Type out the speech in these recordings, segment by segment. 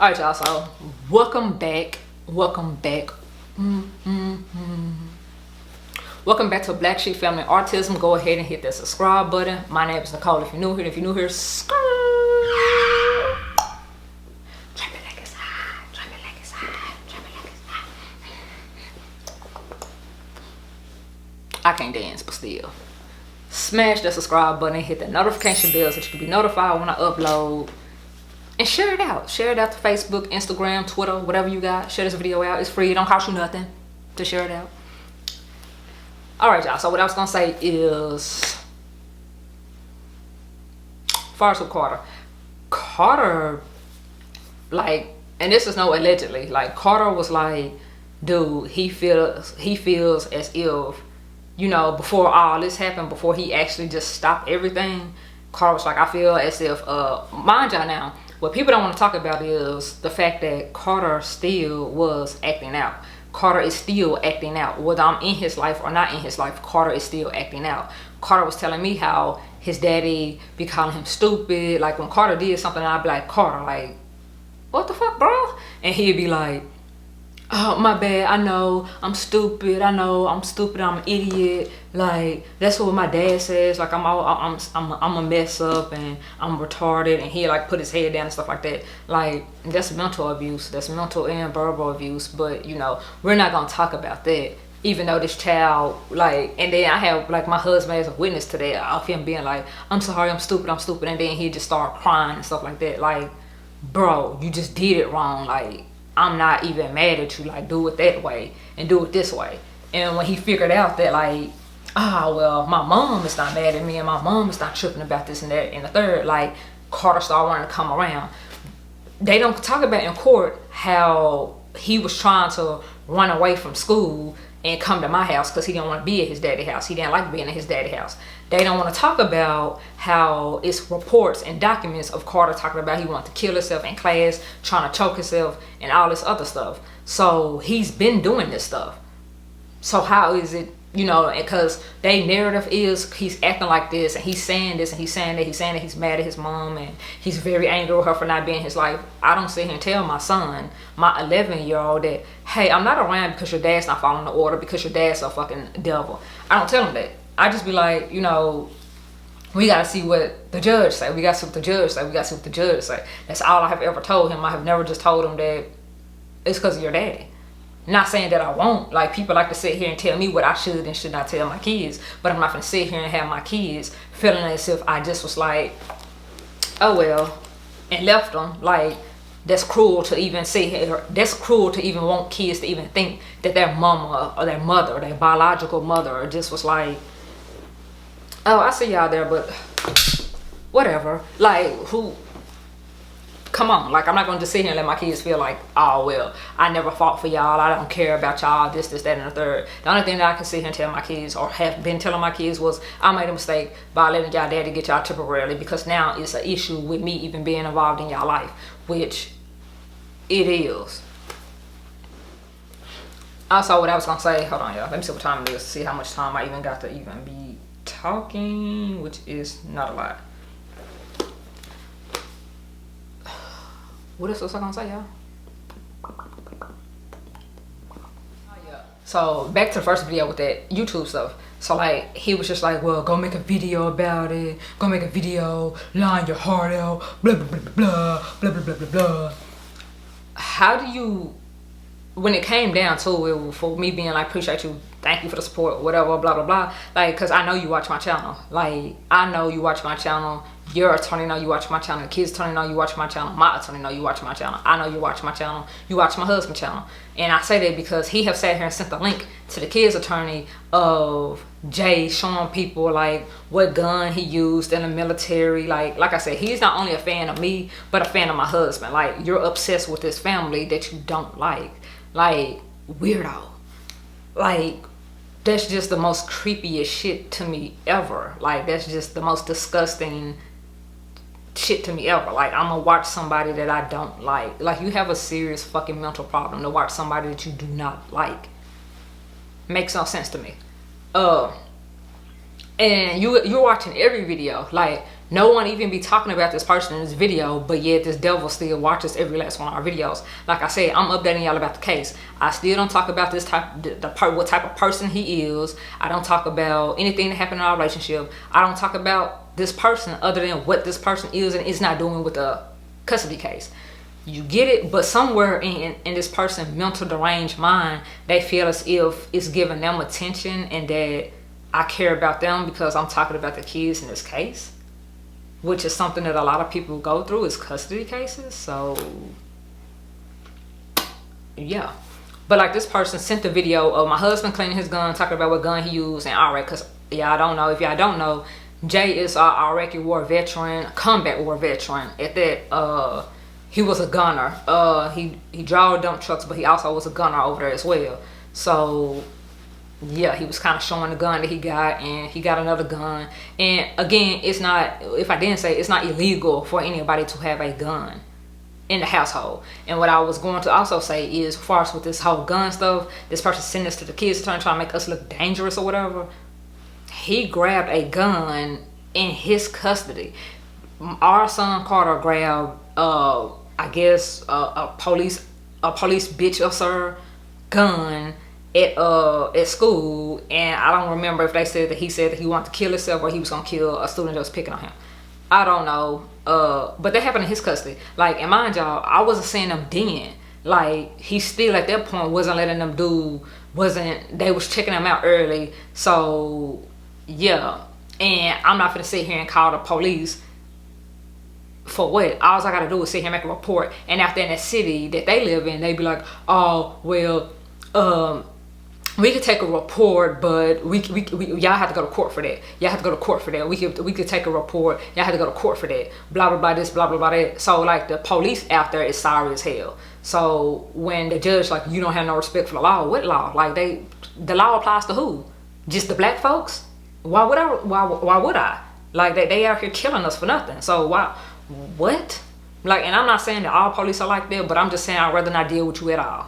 All right, y'all, so welcome back. Welcome back to Black Sheep Family Autism. Go ahead and hit that subscribe button. My name is Nicole. If you're new here, drop it like it's hot. Drop it like it's hot. Drop it like it's hot. I can't dance, but still. Smash the subscribe button, hit the notification bell so that you can be notified when I upload. And share it out. Share it out to Facebook, Instagram, Twitter, whatever you got. Share this video out. It's free. It don't cost you nothing to share it out. All right, y'all. So what I was going to say is, far as with Carter, like, and this is no allegedly, like, Carter was like, dude, he feels as if, you know, before all this happened, before he actually just stopped everything, Carter was like, I feel as if, mind y'all now, what people don't want to talk about is the fact that Carter still was acting out. Carter is still acting out. Whether I'm in his life or not in his life, Carter is still acting out. Carter was telling me how his daddy be calling him stupid. Like when Carter did something, I'd be like, Carter, like, what the fuck, bro? And he'd be like, oh, my bad, I know I'm stupid, I'm an idiot, like that's what my dad says, like I'm a mess up and I'm retarded, and he like put his head down and stuff like that. Like that's mental abuse, that's mental and verbal abuse. But you know, we're not gonna talk about that, even though this child, like, and then I have like my husband as a witness to that, of him being like, I'm sorry, I'm stupid, and then he just start crying and stuff like that. Like, bro, you just did it wrong. Like, I'm not even mad at you, like, do it that way and do it this way. And when he figured out that, like, well, my mom is not mad at me and my mom is not tripping about this and that and the third, like, Carter started wanting to come around. They don't talk about in court how he was trying to run away from school and come to my house because he didn't want to be at his daddy's house. He didn't like being at his daddy's house. They don't want to talk about how it's reports and documents of Carter talking about he wanted to kill himself in class, trying to choke himself, and all this other stuff. So he's been doing this stuff. So how is it, you know, because their narrative is he's acting like this and he's saying this and he's saying that, he's mad at his mom and he's very angry with her for not being in his life. I don't sit here and tell my son, my 11-year-old, that, hey, I'm not around because your dad's not following the order, because your dad's a fucking devil. I don't tell him that. I just be like, you know, we gotta see what the judge say. We gotta see what the judge say. We gotta see what the judge say. That's all I have ever told him. I have never just told him that it's because of your daddy. Not saying that I won't. Like, people like to sit here and tell me what I should and should not tell my kids, but I'm not gonna sit here and have my kids feeling as if I just was like, oh well, and left them. Like, that's cruel to even sit here. That's cruel to even want kids to even think that their mama or their mother, their biological mother, just was like, oh, I see y'all there, but whatever. Like, who? Come on. Like, I'm not going to just sit here and let my kids feel like, oh, well, I never fought for y'all. I don't care about y'all, this, that, and the third. The only thing that I can sit here and tell my kids, or have been telling my kids, was I made a mistake by letting y'all daddy get y'all temporarily, because now it's an issue with me even being involved in y'all life, which it is. Also, what I was going to say, hold on, y'all. Let me see what time it is, see how much time I even got to even be talking, which is not a lot. What else was I gonna say, y'all? So back to the first video with that YouTube stuff. So like, he was just like, well, go make a video about it, go make a video, line your heart out, blah blah blah blah blah blah blah blah blah. How do you, when it came down to it, for me being like, appreciate you, thank you for the support, whatever, blah blah blah, like, because I know you watch my channel, like, I know you watch my channel, your attorney know you watch my channel, the kids' attorney know you watch my channel, my attorney know you watch my channel, I know you watch my channel, you watch my husband's channel. And I say that because he have sat here and sent the link to the kids' attorney of Jay showing people like what gun he used in the military. Like I said, he's not only a fan of me, but a fan of my husband. Like, you're obsessed with this family that you don't like. Like, weirdo. Like, that's just the most creepiest shit to me ever. Like, that's just the most disgusting shit to me ever. Like, I'm gonna watch somebody that I don't like. Like, you have a serious fucking mental problem to watch somebody that you do not like. Makes no sense to me. And you're watching every video. Like, No one even be talking about this person in this video, but yet this devil still watches every last one of our videos. Like I said, I'm updating y'all about the case. I still don't talk about this type, what type of person he is. I don't talk about anything that happened in our relationship. I don't talk about this person other than what this person is and is not doing with the custody case. You get it? But somewhere in this person's mental deranged mind, they feel as if it's giving them attention and that I care about them because I'm talking about the kids in this case, which is something that a lot of people go through, is custody cases. So yeah. But like, this person sent the video of my husband cleaning his gun, talking about what gun he used. And all right, because y'all don't know, if y'all don't know, Jay is our Iraqi war veteran, combat war veteran. At that, he was a gunner. He drove dump trucks, but he also was a gunner over there as well. So yeah, he was kind of showing the gun that he got, and he got another gun. And again, it's not, if I didn't say, it's not illegal for anybody to have a gun in the household. And what I was going to also say is, as far as with this whole gun stuff, this person sent this to the kids trying to make us look dangerous or whatever. He grabbed a gun in his custody. Our son Carter grabbed, I guess, a police bitch or sir gun at school, and I don't remember if they said that he said that he wanted to kill himself or he was gonna kill a student that was picking on him. I don't know. But that happened in his custody. Like, and mind y'all, I wasn't seeing them then. Like, he still at that point wasn't letting them do, they was checking him out early. So yeah, and I'm not gonna sit here and call the police for what? All I gotta do is sit here and make a report, and after in the city that they live in, they be like, oh well, we could take a report, but we y'all have to go to court for that. Y'all have to go to court for that. We could take a report. Y'all have to go to court for that. Blah blah blah this, blah blah blah that. So like, the police out there is sorry as hell. So when the judge like, you don't have no respect for the law, what law? Like, the law applies to who? Just the black folks? Why would I? Like, they out here killing us for nothing. So why? What? Like, and I'm not saying that all police are like that, but I'm just saying I'd rather not deal with you at all.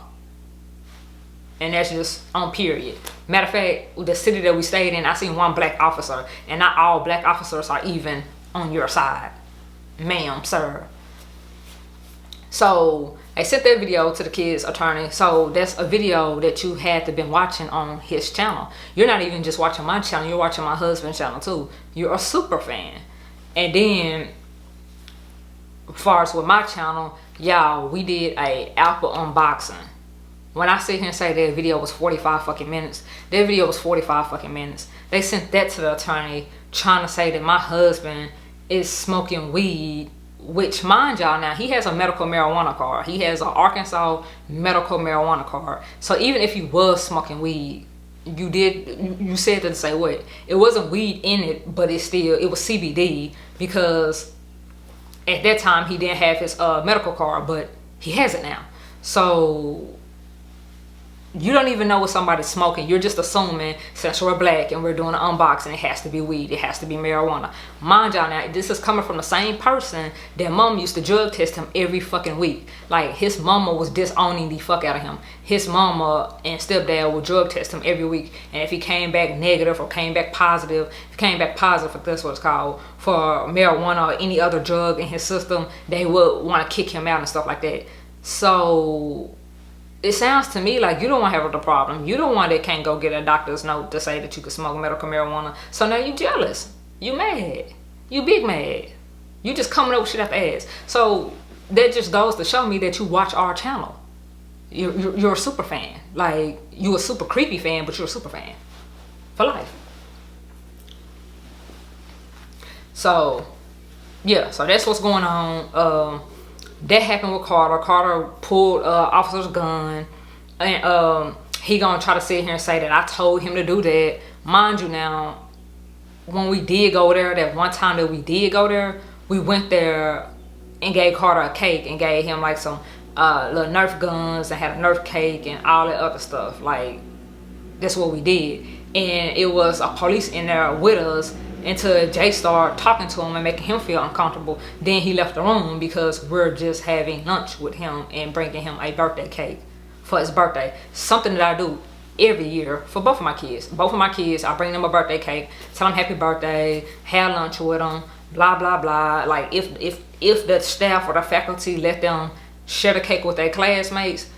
And that's just on period. Matter of fact, the city that we stayed in, I seen one black officer, and not all black officers are even on your side, ma'am, sir. So I sent that video to the kid's attorney. So that's a video that you had to been watching on his channel. You're not even just watching my channel, you're watching my husband's channel too. You're a super fan. And then as far as with my channel, y'all, we did a Apple unboxing. When I sit here and say that video was 45 fucking minutes, that video was 45 fucking minutes. They sent that to the attorney trying to say that my husband is smoking weed, which, mind y'all, now he has a medical marijuana card. He has an Arkansas medical marijuana card. So even if he was smoking weed, you said that to say what? It wasn't weed in it, but it was CBD, because at that time he didn't have his medical card, but he has it now. So you don't even know what somebody's smoking. You're just assuming, since we're black and we're doing an unboxing, it has to be weed, it has to be marijuana. Mind y'all, now this is coming from the same person that mom used to drug test him every fucking week. Like, his mama was disowning the fuck out of him. His mama and stepdad would drug test him every week, and if he came back negative or came back positive, if that's what it's called, for marijuana or any other drug in his system, they would want to kick him out and stuff like that. So it sounds to me like you don't want to have the problem. You don't want that can't go get a doctor's note to say that you can smoke medical marijuana. So now you jealous. You mad. You big mad. You just coming up with shit out the ass. So that just goes to show me that you watch our channel. You're a super fan. Like, you a super creepy fan, but you're a super fan. For life. So, yeah. So that's what's going on. That happened with Carter. Carter pulled officer's gun, and he gonna try to sit here and say that I told him to do that. Mind you, now, when we did go there, that one time that we did go there, we went there and gave Carter a cake and gave him like some little Nerf guns and had a Nerf cake and all that other stuff. Like, that's what we did. And it was a police in there with us until Jay started talking to him and making him feel uncomfortable. Then he left the room because we're just having lunch with him and bringing him a birthday cake for his birthday. Something that I do every year for both of my kids. Both of my kids, I bring them a birthday cake, tell them happy birthday, have lunch with them, blah blah blah. Like if the staff or the faculty let them share the cake with their classmates,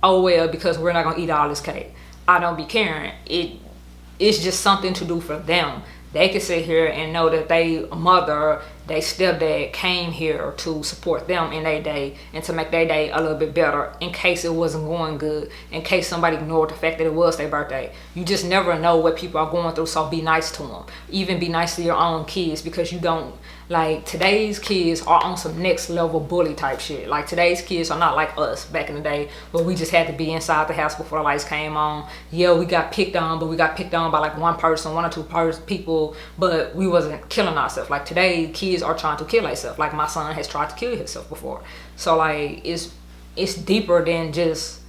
oh well, because we're not gonna eat all this cake. I don't be caring. It's just something to do for them. They can sit here and know that they mother, they stepdad came here to support them in their day and to make their day a little bit better in case it wasn't going good, in case somebody ignored the fact that it was their birthday. You just never know what people are going through, so be nice to them. Even be nice to your own kids, because you don't, like, today's kids are on some next level bully type shit. Like, today's kids are not like us back in the day where we just had to be inside the house before the lights came on. Yeah, we got picked on, but we got picked on by like one person, one or two people, but we wasn't killing ourselves. Like, today kids are trying to kill themselves. Like, my son has tried to kill himself before. So like, it's deeper than just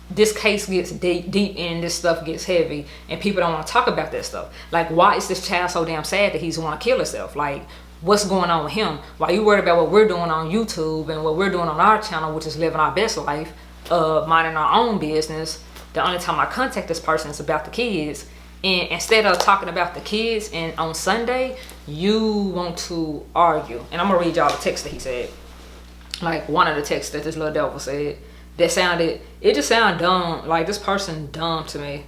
this case gets deep and this stuff gets heavy and people don't want to talk about that stuff. Like, why is this child so damn sad that he's want to kill himself? Like, what's going on with him? Why you worried about what we're doing on YouTube and what we're doing on our channel, which is living our best life, minding our own business? The only time I contact this person is about the kids. And instead of talking about the kids, and on Sunday, you want to argue. And I'm gonna read y'all the text that he said. Like, one of the texts that this little devil said. It just sounded dumb. Like, this person dumb to me.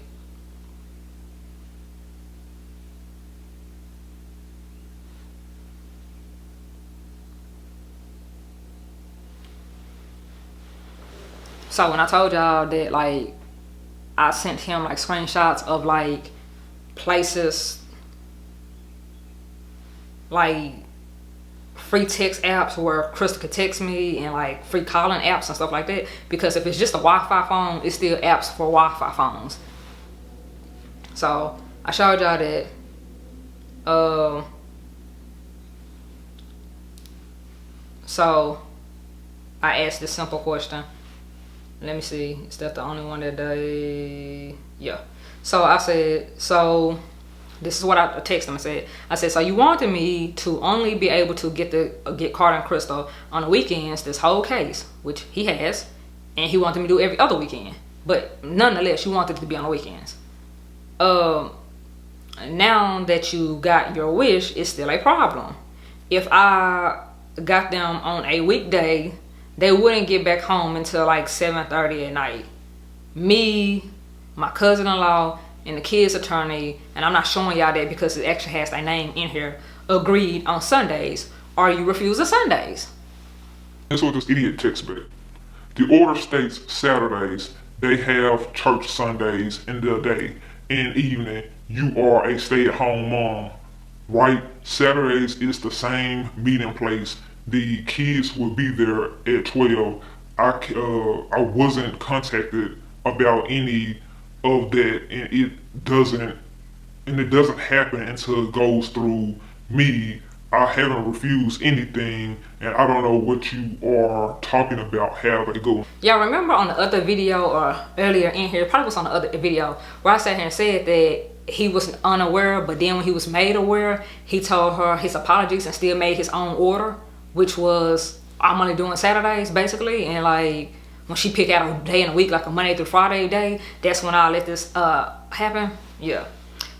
So when I told y'all that, like, I sent him like screenshots of like places, like free text apps where Crystal could text me, and like free calling apps and stuff like that, because if it's just a Wi-Fi phone, it's still apps for Wi-Fi phones. So I showed y'all that. So I asked this simple question. Let me see, is that the only one that they, yeah. So I said, so this is what I texted him. I said, so you wanted me to only be able to get Carter and Crystal on the weekends, this whole case, which he has, and he wanted me to do every other weekend. But nonetheless, you wanted it to be on the weekends. Now that you got your wish, it's still a problem. If I got them on a weekday, they wouldn't get back home until like 7:30 at night. Me, my cousin-in-law, and the kid's attorney, and I'm not showing y'all that because it actually has their name in here, agreed on Sundays, or you refuse the Sundays. That's what this idiot texts back. The order states Saturdays, they have church Sundays in the day. In the evening, you are a stay-at-home mom, right? Saturdays is the same meeting place. The kids will be there at 12. I wasn't contacted about any of that, and it doesn't happen until it goes through me. I haven't refused anything, and I don't know what you are talking about. How they go? Y'all remember on the other video, or earlier in here, probably was on the other video, where I sat here and said that he was unaware, but then when he was made aware, he told her his apologies and still made his own order, which was, I'm only doing Saturdays basically. And like, when she pick out a day in a week, like a Monday through Friday day, that's when I let this happen. Yeah.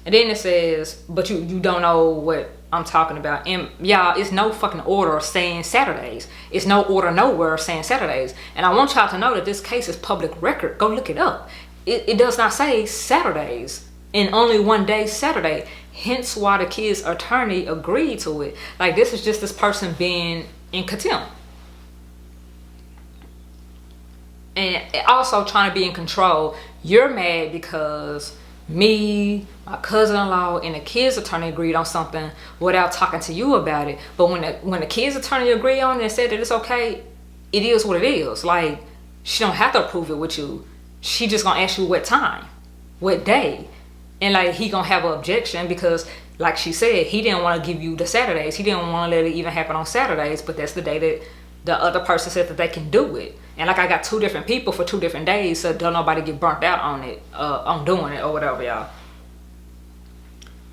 And then it says, but you don't know what I'm talking about. And y'all, it's no fucking order saying Saturdays. It's no order nowhere saying Saturdays. And I want y'all to know that this case is public record. Go look it up. It does not say Saturdays, and only one day Saturday. Hence why the kid's attorney agreed to it. Like, this is just this person being in contempt. And also trying to be in control. You're mad because me, my cousin-in-law, and the kid's attorney agreed on something without talking to you about it. But when the kid's attorney agreed on it and said that it's okay, it is what it is. Like, she don't have to approve it with you. She just gonna ask you what time, what day. And like, he gonna have an objection because, like she said, he didn't want to give you the Saturdays. He didn't want to let it even happen on Saturdays, but that's the day that the other person said that they can do it. And like, I got 2 different people for 2 different days, so don't nobody get burnt out on it, on doing it or whatever, y'all.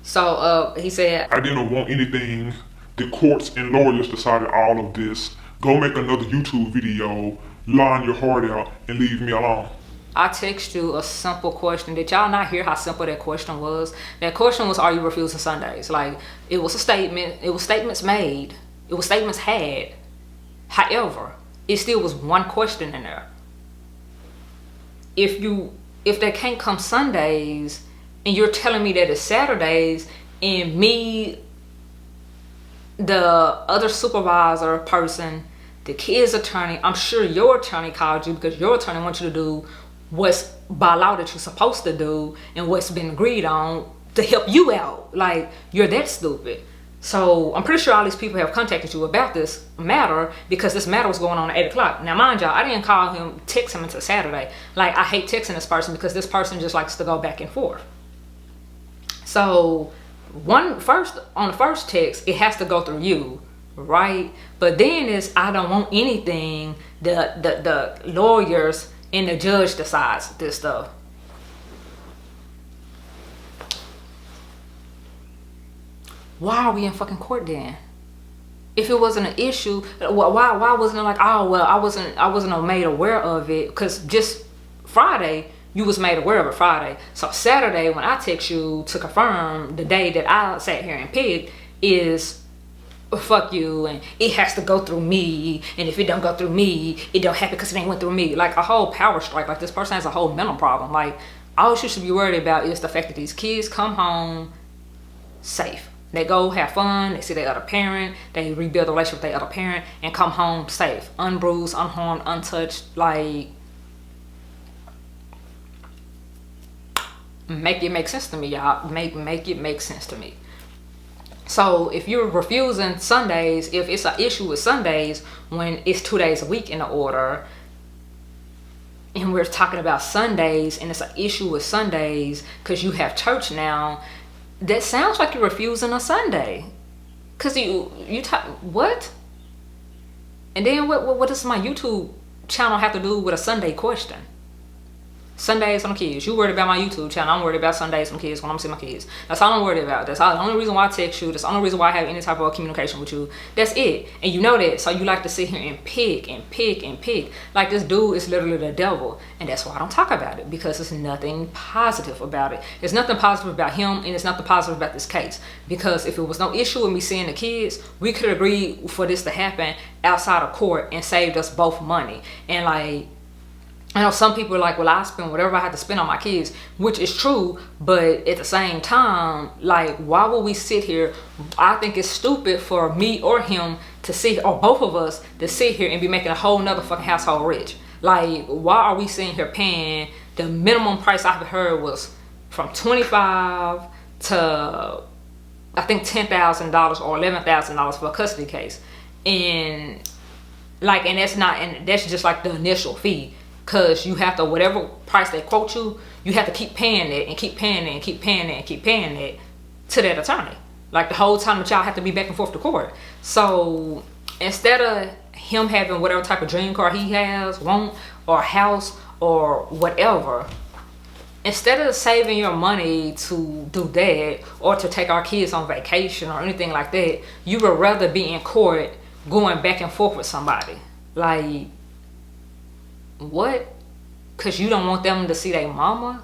So he said, I didn't want anything. The courts and lawyers decided all of this. Go make another YouTube video, line your heart out, and leave me alone. I text you a simple question. Did y'all not hear how simple that question was? That question was, are you refusing Sundays? Like, it was a statement. It was statements made. It was statements had. However, it still was one question in there. If they can't come Sundays and you're telling me that it's Saturdays, and me, the other supervisor person, the kid's attorney, I'm sure your attorney called you because your attorney wants you to do what's by law that you're supposed to do and what's been agreed on to help you out. Like, you're that stupid. So I'm pretty sure all these people have contacted you about this matter because this matter was going on at 8 o'clock. Now, mind y'all, I didn't call him, text him until Saturday. Like, I hate texting this person because this person just likes to go back and forth. So on the first text, it has to go through you, right? But then it's, I don't want anything. The lawyers and the judge decides this stuff. Why are we in fucking court then? If it wasn't an issue, why wasn't it like, oh well, I wasn't made aware of it? Because just Friday you was made aware of it Friday. So Saturday when I text you to confirm the day that I sat here and picked is fuck you, and it has to go through me, and if it don't go through me, it don't happen because it ain't went through me. Like a whole power strike. Like, this person has a whole mental problem. Like, all you should be worried about is the fact that these kids come home safe. They go have fun, they see their other parent, they rebuild the relationship with their other parent, and come home safe, unbruised, unharmed, untouched. Like, make it make sense to me, y'all. Make it make sense to me. So if you're refusing Sundays, if it's an issue with Sundays when it's 2 days a week in the order, and we're talking about Sundays and it's an issue with Sundays because you have church now, that sounds like you're refusing a Sunday. Cause what? And then what does my YouTube channel have to do with a Sunday question? Sundays on the kids. You worried about my YouTube channel. I'm worried about Sundays on the kids when I'm seeing my kids. That's all I'm worried about. That's all, the only reason why I text you. That's the only reason why I have any type of communication with you. That's it. And you know that. So you like to sit here and pick and pick and pick. Like, this dude is literally the devil. And that's why I don't talk about it. Because there's nothing positive about it. There's nothing positive about him. And there's nothing positive about this case. Because if it was no issue with me seeing the kids, we could agree for this to happen outside of court and saved us both money. And like, I know some people are like, well, I spend whatever I have to spend on my kids, which is true, but at the same time, like, why would we sit here? I think it's stupid for me or him to sit, or both of us, to sit here and be making a whole nother fucking household rich. Like, why are we sitting here paying, the minimum price I've heard was from $25 to, I think, $10,000 or $11,000 for a custody case. And like, and that's just like the initial fee. Cause you have to, whatever price they quote you, you have to keep paying it and keep paying it and keep paying it and keep paying it to that attorney. Like, the whole time that y'all have to be back and forth to court. So instead of him having whatever type of dream car he has, or house or whatever, instead of saving your money to do that or to take our kids on vacation or anything like that, you would rather be in court going back and forth with somebody. Like, what? Because you don't want them to see their mama?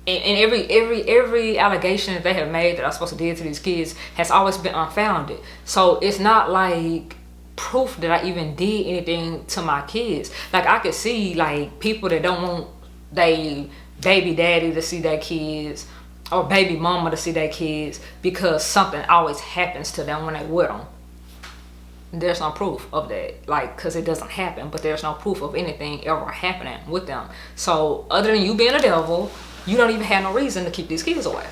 And every allegation that they have made that I'm supposed to do to these kids has always been unfounded. So it's not like proof that I even did anything to my kids. Like, I could see like people that don't want they baby daddy to see their kids or baby mama to see their kids because something always happens to them when they with them. There's no proof of that, like, because it doesn't happen, but there's no proof of anything ever happening with them. So other than you being a devil, you don't even have no reason to keep these kids away.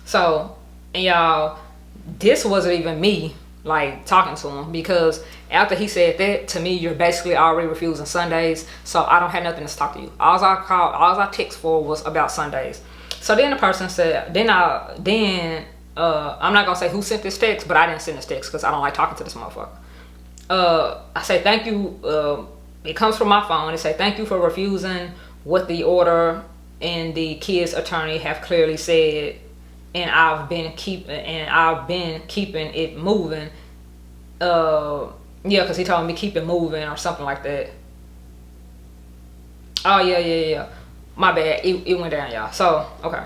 So, and y'all, this wasn't even me like talking to him, because after he said that to me, you're basically already refusing Sundays, so I don't have nothing to talk to you. All I text for was about Sundays. So then the person said, I'm not gonna say who sent this text, but I didn't send this text because I don't like talking to this motherfucker. I say thank you. It comes from my phone. It say thank you for refusing what the order and the kid's attorney have clearly said, and I've been keeping it moving. Yeah, because he told me keep it moving or something like that. Oh yeah. My bad. It went down, y'all. So okay.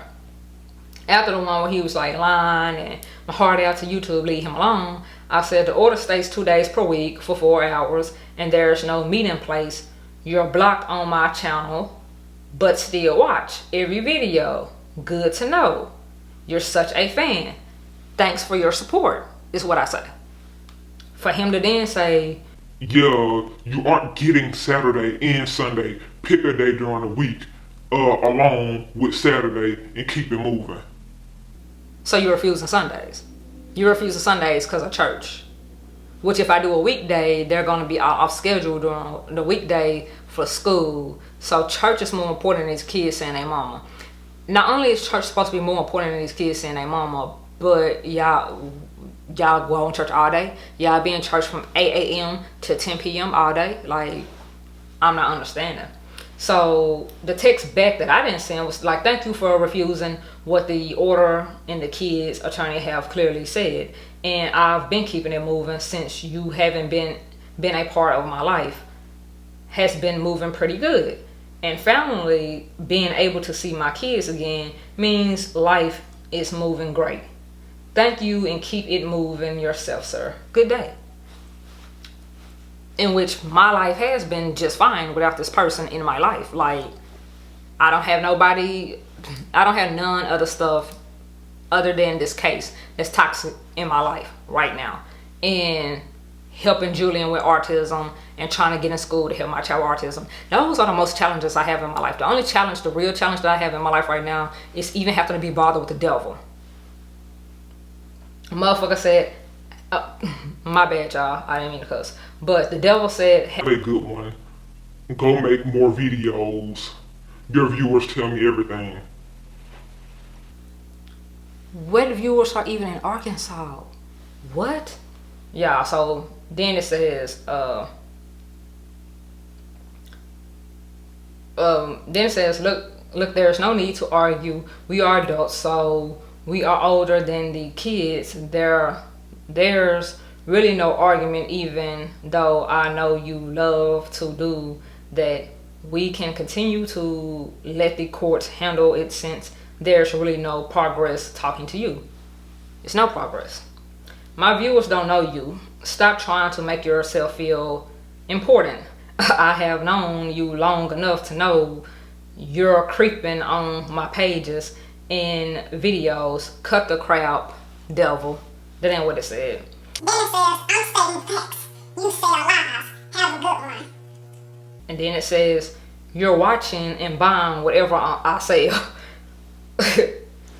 After the one where he was like lying and my heart out to YouTube, leave him alone. I said the order states 2 days per week for 4 hours, and there's no meet in place. You're blocked on my channel, but still watch every video. Good to know. You're such a fan. Thanks for your support, is what I say. For him to then say, Yeah, you aren't getting Saturday and Sunday. Pick a day during the week, along with Saturday, and keep it moving. so you're refusing Sundays. You're refusing Sundays because of church. Which if I do a weekday, they're going to be off schedule during the weekday for school. So church is more important than these kids seeing their mama. Not only is church supposed to be more important than these kids seeing their mama, but y'all go on church all day. Y'all be in church from 8 a.m. to 10 p.m. all day. Like, I'm not understanding. So the text back that I didn't send was like, thank you for refusing what the order and the kids attorney have clearly said. And I've been keeping it moving since you haven't been a part of my life. Has been moving pretty good. And finally, being able to see my kids again means life is moving great. Thank you and keep it moving yourself, sir. Good day. In which my life has been just fine without this person in my life. Like, I don't have none of the stuff other than this case that's toxic in my life right now. And helping Julian with autism and trying to get in school to help my child with autism. Those are the most challenges I have in my life. The only challenge, the real challenge that I have in my life right now is even having to be bothered with the devil. Motherfucker said, my bad, y'all. I didn't mean to cuss. But the devil said, Have a good one. Go make more videos. Your viewers tell me everything. what viewers are even in Arkansas? What? Yeah, so then it says, look, there's no need to argue. We are adults, so we are older than the kids. There's really no argument, even though I know you love to do that. We can continue to let the courts handle it since there's really no progress talking to you. It's no progress. My viewers don't know you. Stop trying to make yourself feel important. I have known you long enough to know you're creeping on my pages and videos. Cut the crap, devil. That ain't what it said. Then it says, I'm stating facts. You say lies. Have a good one. And then it says, you're watching and buying whatever I say.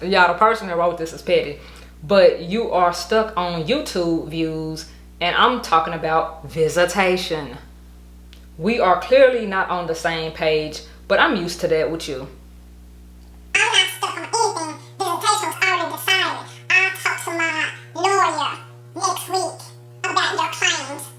Y'all, the person that wrote this is petty. But you are stuck on YouTube views, and I'm talking about visitation. We are clearly not on the same page, but I'm used to that with you. I'm not stuck on anything. Visitation's already decided. I'll talk to my lawyer next week about your claims.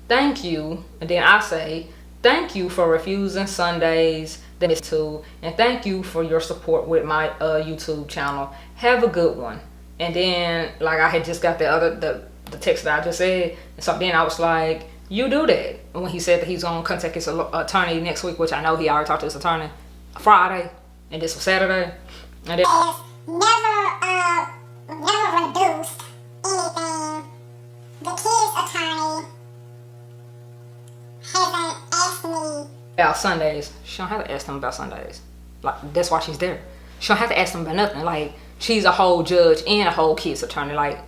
Thank you. And then I say, thank you for refusing Sundays, that too, and thank you for your support with my YouTube channel. Have a good one. And then, like, I had just got the text that I just said, and so then I was like, you do that. And when he said that he's gonna contact his attorney next week, which I know he already talked to his attorney Friday, and this was Saturday, and then Never reduced anything. The kid's attorney hasn't asked me. about Sundays. She don't have to ask them about Sundays. Like, that's why she's there. She don't have to ask them about nothing. Like, she's a whole judge and a whole kid's attorney. Like,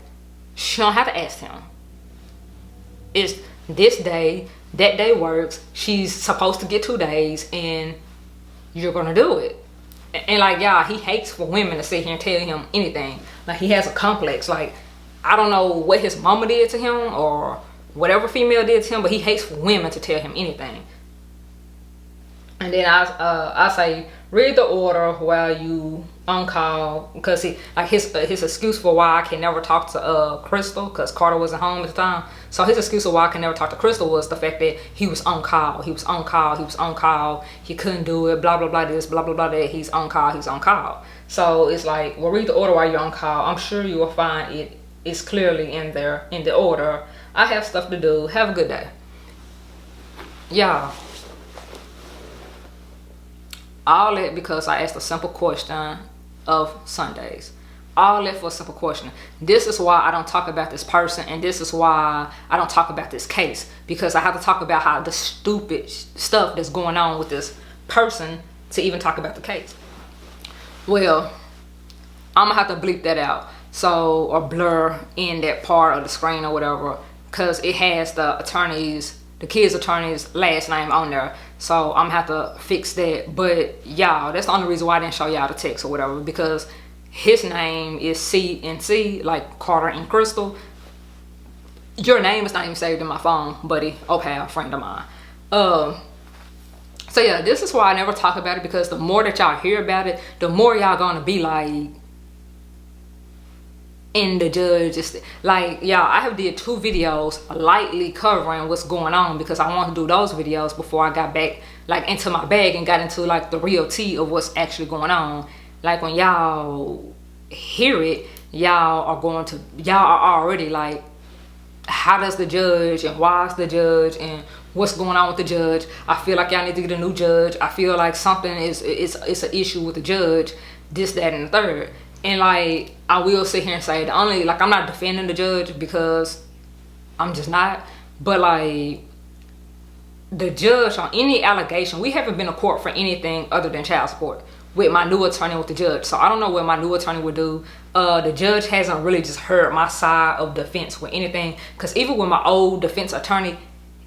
she don't have to ask him. It's this day, that day works. She's supposed to get 2 days, and you're gonna do it. And like, y'all, he hates for women to sit here and tell him anything. Like, he has a complex. Like, I don't know what his mama did to him or whatever female did to him, but he hates for women to tell him anything. And then I say, read the order while you on call, because he, like, his excuse for why I can never talk to Crystal, because Carter wasn't home at the time. So his excuse for why I can never talk to Crystal was the fact that he was on call. He was on call. He was on call. He couldn't do it. Blah blah blah. This blah blah blah. That he's on call. He's on call. So it's like, well, read the order while you're on call. I'm sure you will find it is clearly in there in the order. I have stuff to do. Have a good day. Yeah. All that because I asked a simple question of Sundays. All that for a simple question. This is why I don't talk about this person, and this is why I don't talk about this case, because I have to talk about how the stupid stuff that's going on with this person to even talk about the case. Well, I'm gonna have to bleep that out, so, or blur in that part of the screen or whatever, because it has the kids' attorney's last name on there. So I'm gonna have to fix that. But y'all, that's the only reason why I didn't show y'all the text or whatever, because his name is C&C, like Carter and Crystal. Your name is not even saved in my phone, buddy. Opal, friend of mine. So yeah, this is why I never talk about it, because the more that y'all hear about it, the more y'all gonna be like, and the judge is like, y'all, I have did 2 videos lightly covering what's going on, because I want to do those videos before I got back like into my bag and got into like the real tea of what's actually going on. Like when y'all hear it, y'all are already like, how does the judge, and why is the judge, and what's going on with the judge? I feel like y'all need to get a new judge. I feel like something it's an issue with the judge, this, that, and the third. And like, I will sit here and say, I'm not defending the judge, because I'm just not. But like, the judge on any allegation, we haven't been to court for anything other than child support with my new attorney with the judge. So I don't know what my new attorney would do. The judge hasn't really just heard my side of defense with anything, because even with my old defense attorney,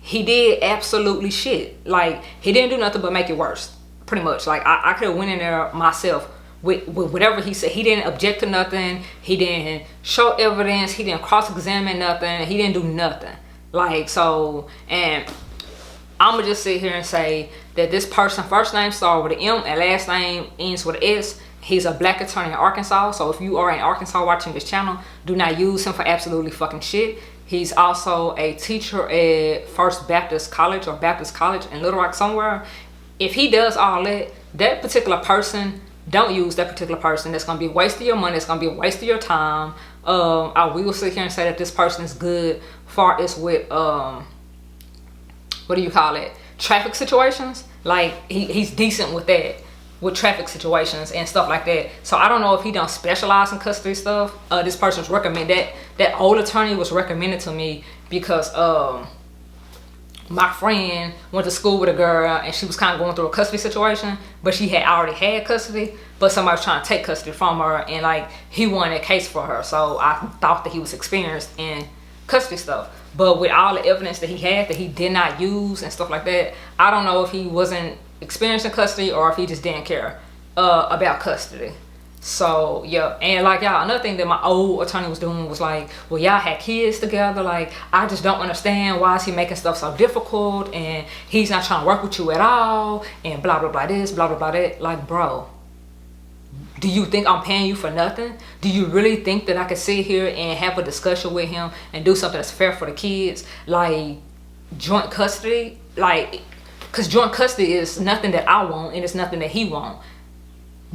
he did absolutely shit. Like, he didn't do nothing but make it worse, pretty much. Like, I could have went in there myself with whatever he said. He didn't object to nothing. He didn't show evidence. He didn't cross-examine nothing. He didn't do nothing. Like, so, and I'm gonna just sit here and say that this person, first name starts with an M and last name ends with an S. He's a black attorney in Arkansas. So if you are in Arkansas watching this channel, do not use him for absolutely fucking shit. He's also a teacher at First Baptist College or Baptist College in Little Rock somewhere. If he does all that, that particular person, don't use that particular person. That's going to be a waste of your money. It's going to be a waste of your time. I will sit here and say that this person is good far as with, what do you call it? Traffic situations. Like, he's decent with that, with traffic situations and stuff like that. So I don't know if he don't specialize in custody stuff. This person's recommended, that old attorney was recommended to me because, my friend went to school with a girl and she was kind of going through a custody situation, but she had already had custody, but somebody was trying to take custody from her, and like, he won that case for her. So I thought that he was experienced in custody stuff, but with all the evidence that he had that he did not use and stuff like that, I don't know if he wasn't experienced in custody or if he just didn't care about custody. So yeah, and like, y'all, another thing that my old attorney was doing was like, well, y'all had kids together, like, I just don't understand, why is he making stuff so difficult, and he's not trying to work with you at all, and blah blah blah this, blah blah blah that. Like, bro, do you think I'm paying you for nothing? Do you really think that I could sit here and have a discussion with him and do something that's fair for the kids, like joint custody? Like, because joint custody is nothing that I want, and it's nothing that he wants.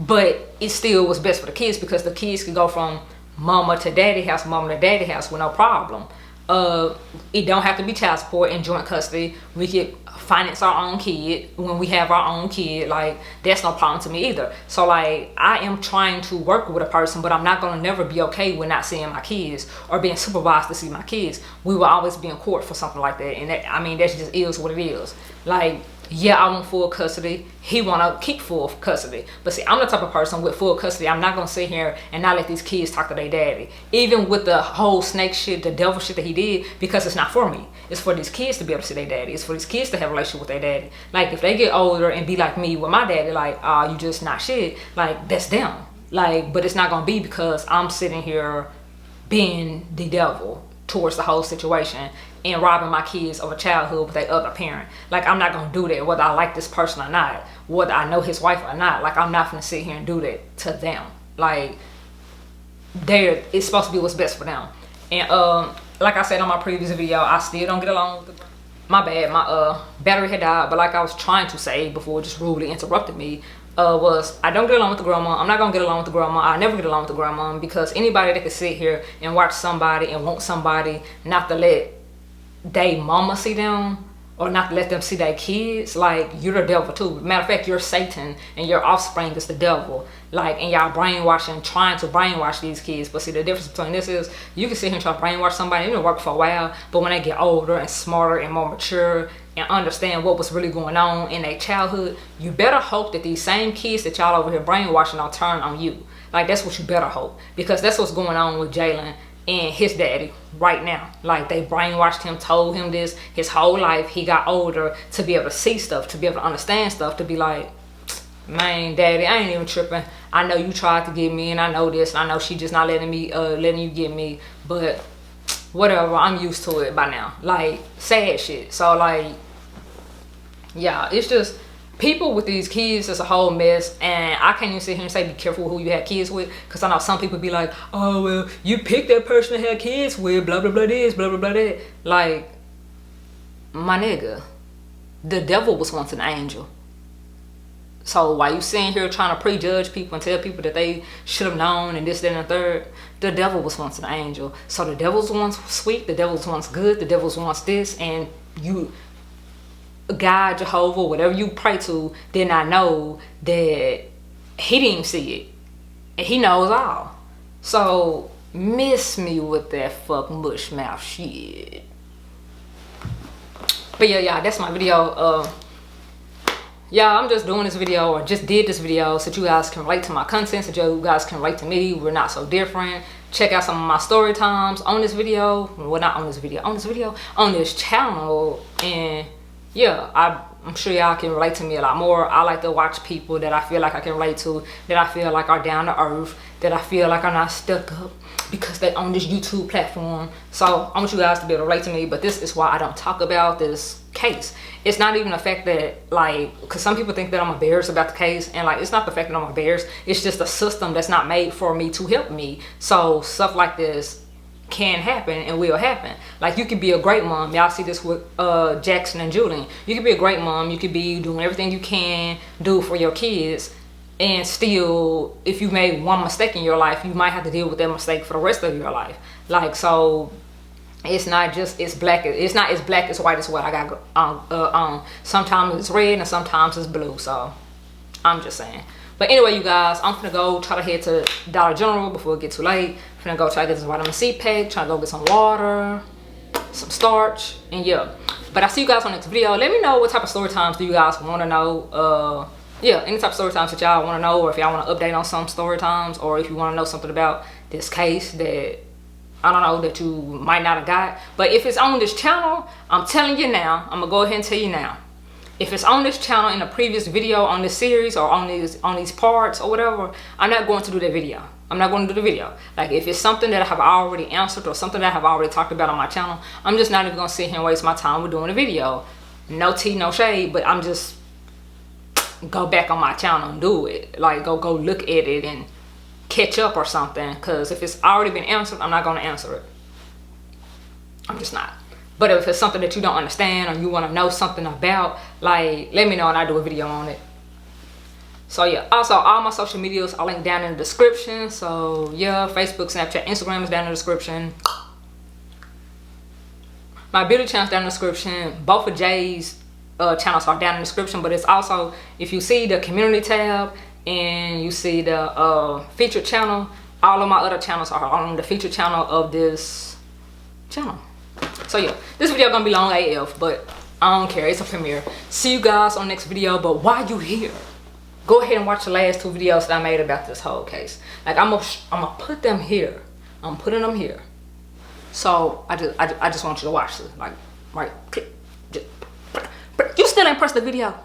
But it still was best for the kids, because the kids could go from mama to daddy house with no problem. It don't have to be child support in joint custody. We could finance our own kid when we have our own kid. Like, that's no problem to me either. So like, I am trying to work with a person, but I'm not gonna never be okay with not seeing my kids or being supervised to see my kids. We will always be in court for something like that, and that, I mean, that just is what it is. Like, yeah, I want full custody. He want to keep full custody. But see, I'm the type of person with full custody, I'm not going to sit here and not let these kids talk to their daddy. Even with the whole snake shit, the devil shit that he did, because it's not for me. It's for these kids to be able to see their daddy. It's for these kids to have a relationship with their daddy. Like, if they get older and be like me with my daddy, like, you just not shit, like, that's them. Like, but it's not going to be because I'm sitting here being the devil towards the whole situation and robbing my kids of a childhood with their other parent. Like, I'm not gonna do that, whether I like this person or not, whether I know his wife or not. Like, I'm not gonna sit here and do that to them. Like, it's supposed to be what's best for them. And like I said on my previous video, I still don't get along with the, my bad, my battery had died. But like I was trying to say before it just rudely interrupted me, was I don't get along with the grandma. I'm not gonna get along with the grandma. I never get along with the grandma, because anybody that can sit here and watch somebody and want somebody not to let they mama see them, or not to let them see their kids, like, you're the devil too. Matter of fact, you're Satan and your offspring is the devil. Like, and y'all brainwashing, trying to brainwash these kids. But see, the difference between this is you can sit here and try to brainwash somebody, it's been working for a while, but when they get older and smarter and more mature and understand what was really going on in their childhood, you better hope that these same kids that y'all over here brainwashing don't turn on you. Like, that's what you better hope, because that's what's going on with Jalen and his daddy right now. Like, they brainwashed him, told him this his whole life. He got older to be able to see stuff, to be able to understand stuff, to be like, man, daddy, I ain't even tripping. I know you tried to get me, and I know this, and I know she just not letting you get me, but whatever, I'm used to it by now. Like, sad shit. So, like, yeah, it's just, people with these kids is a whole mess, and I can't even sit here and say be careful who you have kids with, because I know some people be like, oh, well, you pick that person to have kids with, blah, blah, blah, this, blah, blah, blah, that. Like, my nigga, the devil was once an angel. So while you sitting here trying to prejudge people and tell people that they should have known and this, that, and the third, the devil was once an angel. So the devil's once sweet, the devil's once good, the devil's once this, and you, God, Jehovah, whatever you pray to, did not know that he didn't see it. And he knows all. So miss me with that fuck mush mouth shit. But yeah, that's my video. Yeah, I'm just doing this video, or just did this video, so that you guys can relate to my content, so you guys can relate to me. We're not so different. Check out some of my story times on this video. Well, not on this video, on this channel. And yeah, I'm sure y'all can relate to me a lot more. I like to watch people that I feel like I can relate to, that I feel like are down to earth, that I feel like are not stuck up because they own this YouTube platform. So I want you guys to be able to relate to me, but this is why I don't talk about this case. It's not even the fact that, like, because some people think that I'm embarrassed about the case, and like, it's not the fact that I'm embarrassed, it's just a system that's not made for me to help me. So stuff like this can happen and will happen. Like, you could be a great mom. Y'all see this with Jaxon and Julian. You could be a great mom, you could be doing everything you can do for your kids, and still, if you made one mistake in your life, you might have to deal with that mistake for the rest of your life. Like, so it's not just it's not as black as white as what I got on. Sometimes it's red and sometimes it's blue. So I'm just saying. But anyway, you guys, I'm gonna go try to head to Dollar General before it gets too late. I'm gonna go try to get this vitamin C pack, try to go get some water, some starch, and yeah. But I'll see you guys on the next video. Let me know what type of story times do you guys want to know. Yeah, any type of story times that y'all want to know, or if y'all want to update on some story times, or if you want to know something about this case that I don't know, that you might not have got. But if it's on this channel, I'm telling you now, I'm gonna go ahead and tell you now. If it's on this channel in a previous video on this series, or on these parts or whatever, I'm not going to do that video. I'm not going to do the video. Like, if it's something that I have already answered or something that I have already talked about on my channel, I'm just not even going to sit here and waste my time with doing a video. No tea, no shade, but I'm just go back on my channel and do it. Like, go look at it and catch up or something. Because if it's already been answered, I'm not going to answer it. I'm just not. But if it's something that you don't understand or you want to know something about, like, let me know and I'll do a video on it. So yeah, also all my social medias are linked down in the description. So yeah, Facebook, Snapchat, Instagram is down in the description. My beauty channel's down in the description. Both of Jay's channels are down in the description, but it's also, if you see the community tab and you see the featured channel, all of my other channels are on the featured channel of this channel. So yeah, this video gonna be long AF, but I don't care, it's a premiere. See you guys on the next video. But while you here, go ahead and watch the last two videos that I made about this whole case. Like, I'm gonna put them here. I'm putting them here. So I just want you to watch this. Like, right, click. You still ain't pressed the video.